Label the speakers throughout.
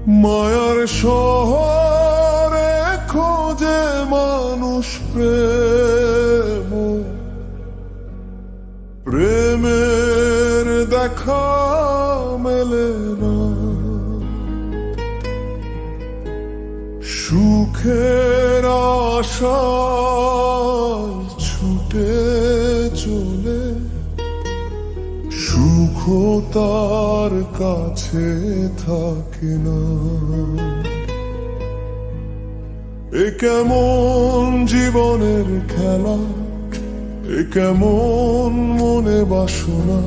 Speaker 1: মায়ার শহরে খোঁজে মানুষ প্রেম, প্রেমের দেখা মেলে না। সুখের আশায় ছুটে চলে, সুখ তার কাছে থাকে না। এ কেমন জীবনের খেলা, এ কেমন মনে বাসনা,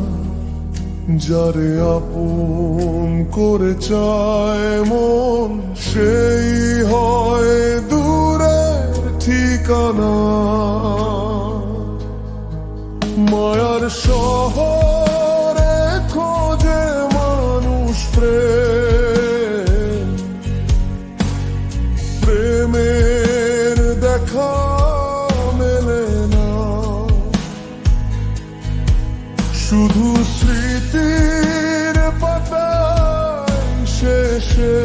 Speaker 1: যারে আপন করে চায় মন, সেই হয় দূরের ঠিকানা। মায়ার শহরে খোঁজে মানুষ প্রেম, প্রেমের দেখা মেলে না। শুধু স্মৃতির পাতায় শেষে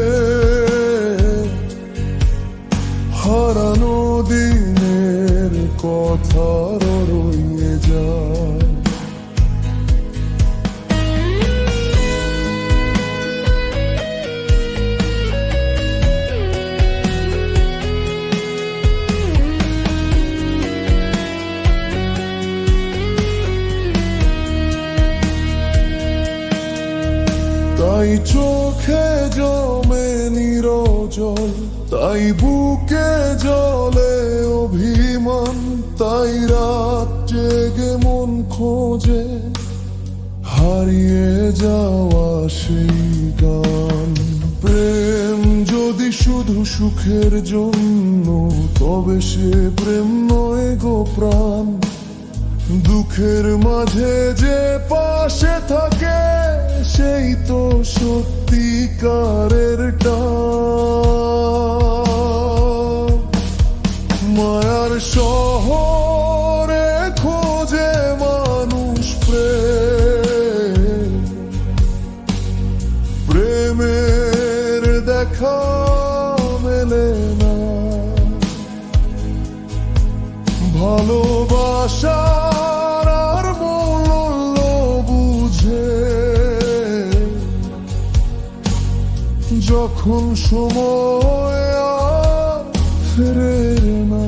Speaker 1: হারানো দিনের কথা রয়ে যায়। তাই চোখে জমে নিরজল, তাই বুকে জলে অভিমান, তাই রাত জেগে মন খোঁজে হারিয়ে যাওয়া সেই গান। প্রেম যদি শুধু সুখের জন্য, তবে সে প্রেম নয় গো প্রাণ। দুঃখের মাঝে যে পাশে থাকে, সেই তো সত্যিকারের টান। মায়ার শহরে খোঁজে মানুষ প্রেম, প্রেমের দেখা মেলে না। ভালোবাসার আর মূল্য বুঝে যখন সময় আর ফেরে না।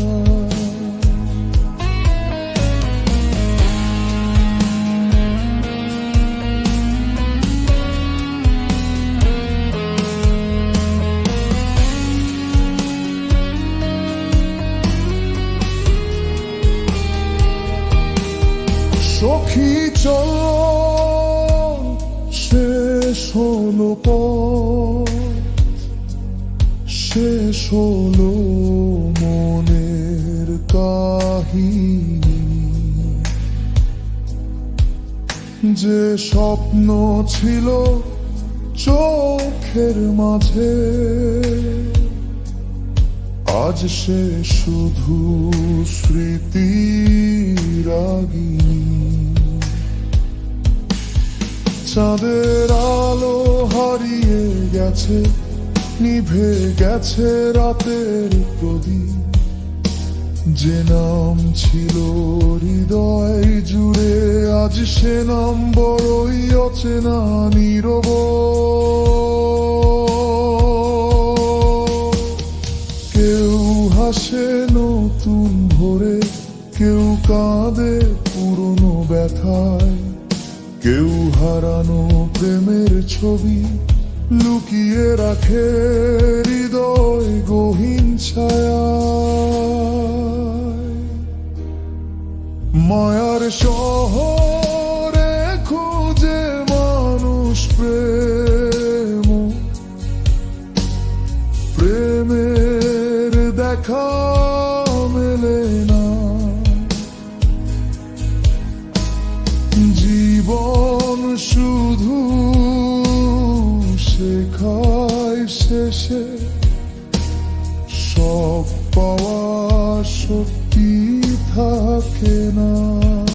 Speaker 1: সখী চল, শেষ হলো পথ, শেষ হলো মনের কাহিনী। যে স্বপ্ন ছিল চোখের মাঝে, আজ সে শুধু স্মৃতির রাগিনী। চাঁদের আলো হারিয়ে গেছে, নিভে গেছে রাতের প্রদীপ। যে নাম ছিল হৃদয় জুড়ে, আজ সে নাম বড়ই অচেনা নীরব। কেউ হাসে নতুন ভোরে, কেউ কাঁদে পুরনো ব্যথায়, কেউ হারানো প্রেমের ছবি লুকিয়ে রাখে হৃদয় গহীন ছায়ায়। মায়ার শহরে খোঁজে মানুষ প্রেম, প্রেমের দেখা মেলে না। জীবন শুধু শেখায় শেষে, সব পাওয়া সত্যি থাকে না।